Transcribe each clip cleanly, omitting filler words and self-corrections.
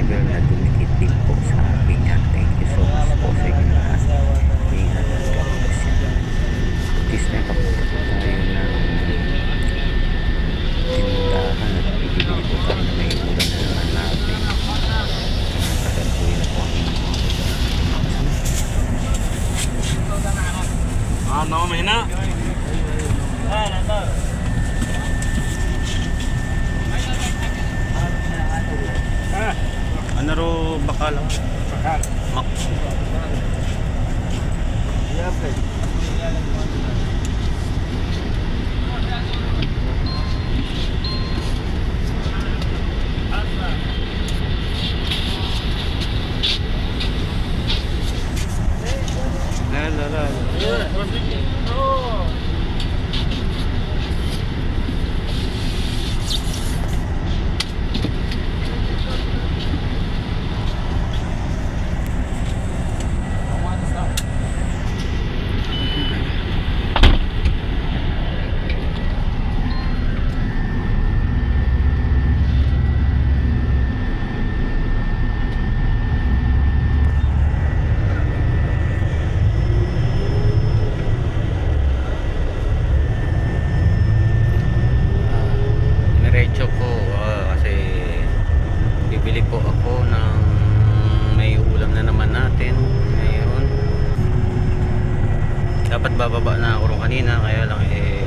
fiber na dumikit din po sa akin yan. Thank you so much po sa inyo lahat. Ingat at God bless you. Butis na kapunta po tayo ng tindahan at bibili po tayo na may ulan na naman natin. Tagal po yun po ang no, mahina. Ano ro bakal? Bakal. Mak. Yeah, please. diretso po kasi bibili po ako ng may ulam na naman natin ngayon. Dapat bababa na ako rin kanina, kaya lang hindi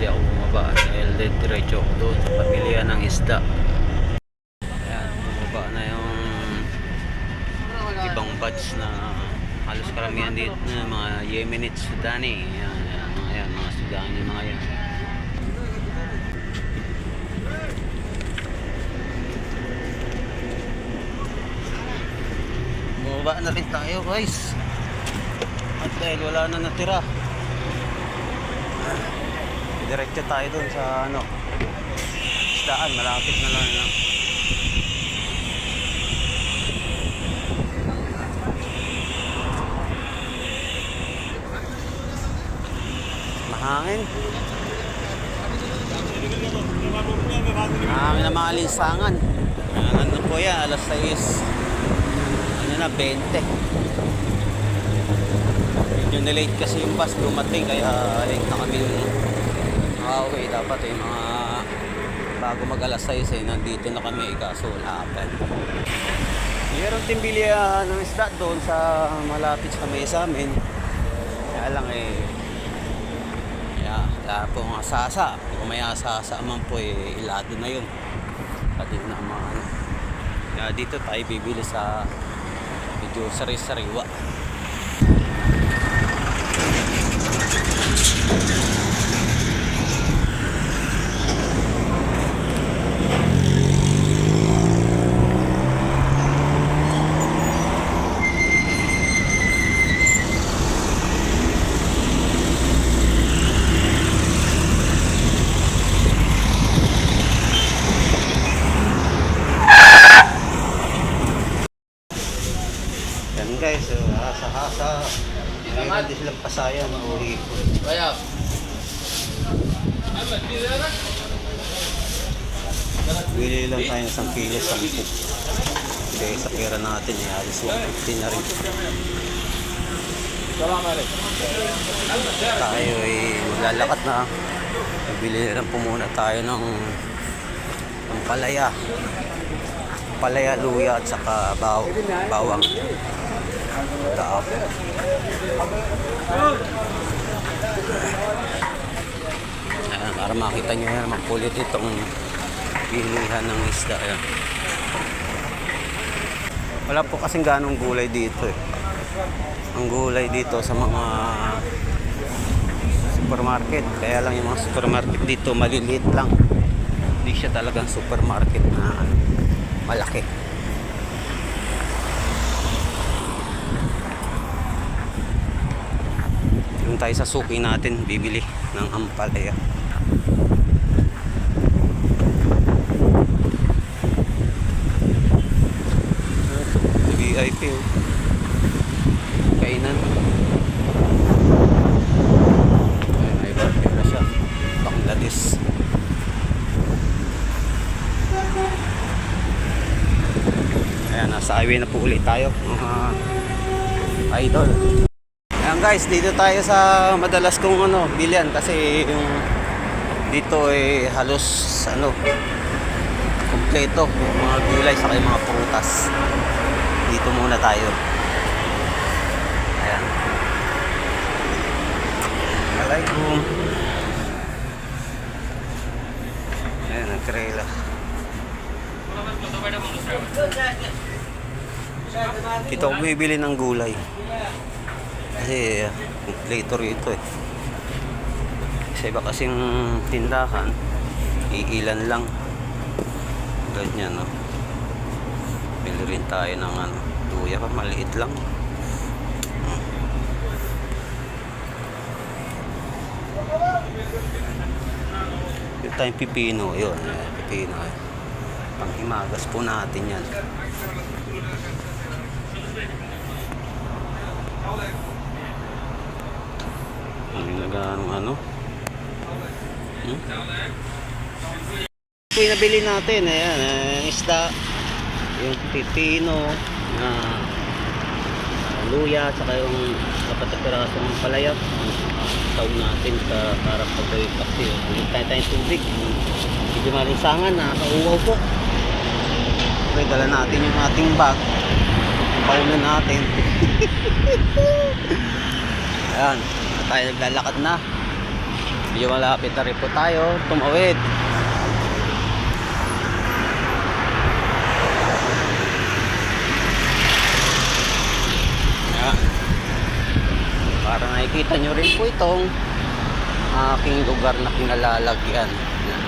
ako bumaba dahil diretso ako doon sa pamilya ng isda. Ayan, bumaba na yung ibang batch na halos karamihan dito na mga Yemenite Sudani. Ayan, mga Sudani mga yan. Bumaba na rin tayo guys, at dahil wala na natira, diretso tayo dun sa isdaan, malapit na lang na. Mahangin na mga linsangan. Ano po yan, alas 6 na 20. Medyo na-late kasi yung bus dumating, kaya late na kami okay. Dapat mga bago mag alas 6 nandito na kami, kaso wala pa. Meron din bili ng isda doon sa malapit sa may sa amin, kaya lang wala po mga sasa. Kung may sasa man po ilado na yun pati na mga kaya dito tayo bibili sa medyo sari-sariwa. Guys, hasa-hasa mayroon din silang pasaya, mauwi po. Bili lang tayo ng 1 kilo, 10. Kaya sa pera natin alis 150 na rin. Tayo maglalakad na. Bili lang po muna tayo ng palaya, luya at saka bawang. Ayan, para makita nyo yan, makulit itong bilihan ng isda. Ayan. Wala po kasing ganong gulay dito Ang gulay dito sa mga supermarket, kaya lang yung mga supermarket dito maliliit lang. Hindi siya talagang supermarket na malaki. Doon tayo sa suki natin bibili ng ampalaya. VIP kainan. Ay bakit na siya Bangladesh. Sa highway na po ulit tayo, mga idol. Ayan guys, dito tayo sa madalas kong bilihan kasi yung dito halos kumpleto yung mga gulay sa mga prutas. Dito muna tayo. Ayan. Alaikum. Ayan, nagkarela. Dito ako bibili ng gulay. Kasi later ito Sa iba kasing tindahan, iilan lang. Ganyan, no? Bili rin tayo ng luya pa, maliit lang. Yung tayong pipino, yun. Pipino. Panghimagas po natin yan. Ito yung nabili natin, ayan, isda, yung pipino, luya, saka yung dapat na pirasong palayap. Taw natin para pagkawin kasi ulit tayong tubig. Medyo malinsangan, nakauwaw po. Okay, dala natin yung ating bag. Paunan natin. Ayan, tayo naglalakad na. Medyo malapit na rin po tayo tumawid. Ayan. Para nakikita nyo rin po itong aking lugar na kinalalagyan. Ayan.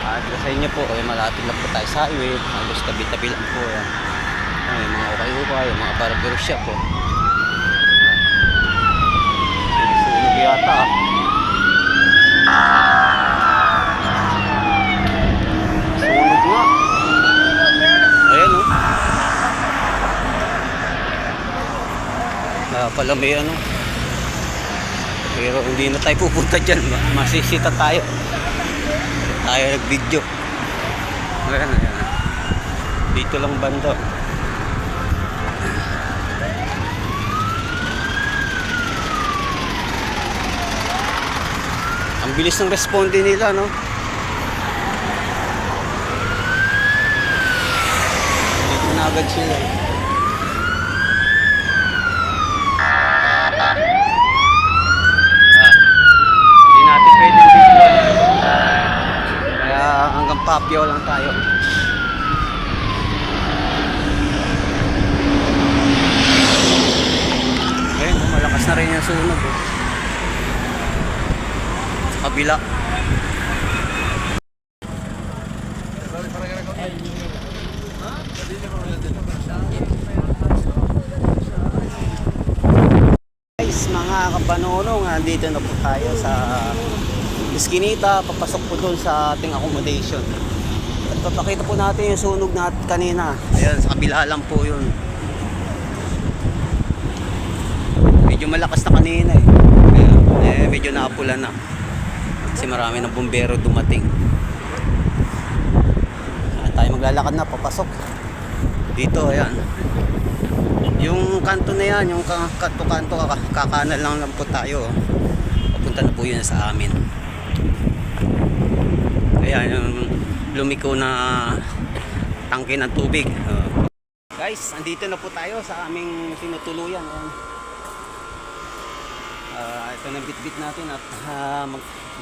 At sa inyo po, malapit lang po tayo sa highway. Halos tabi-tabi lang po yan. May mga ukay-ukay, mga barber shop po. Sinusunog yata sunog nga. Ayan pala may pero hindi na tayo pupunta dyan, masisita tayo nag-video. Ayan. Dito lang banda. Ang bilis ng responde nila, no? Dito na agad sila. Hindi natin pwedeng video. Kaya hanggang papyo lang tayo. Ayun, malakas na rin yung sunog. Kabila. Guys, mga kabanonong, nandito na po tayo sa Eskinita. Papasok po doon sa ating accommodation. At papakita po natin yung sunog natin kanina. Ayan, sa kabila lang po yun. Medyo malakas na kanina Ayan, medyo naapula na. Kasi marami ng bumbero dumating. Tayo maglalakad na, papasok. Dito, ayan. Yung kanto na yan, yung kanto-kanto, kakanan lang po tayo. Papunta na po yun sa amin. Ayan, yung lumiko na tangke ng tubig. Guys, andito na po tayo sa aming tinutuluyan. Ito na bit-bit natin at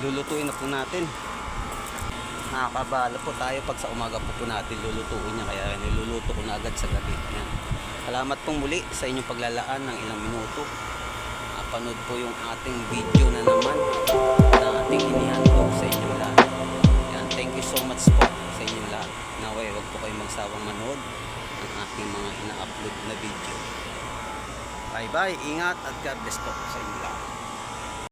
lulutuin na po natin. Nakakabala po tayo pag sa umaga po natin lulutuin niya, kaya niluluto ko na agad sa gabi. Ayan. Salamat pong muli sa inyong paglalaan ng ilang minuto. Panood po yung ating video na naman na ating inihandog sa inyong lahat. Ayan, thank you so much po sa inyong lahat. Naway, wag po kayong magsawang manood ng ating mga ina-upload na video. Bye bye, ingat at God bless po sa inyong lahat.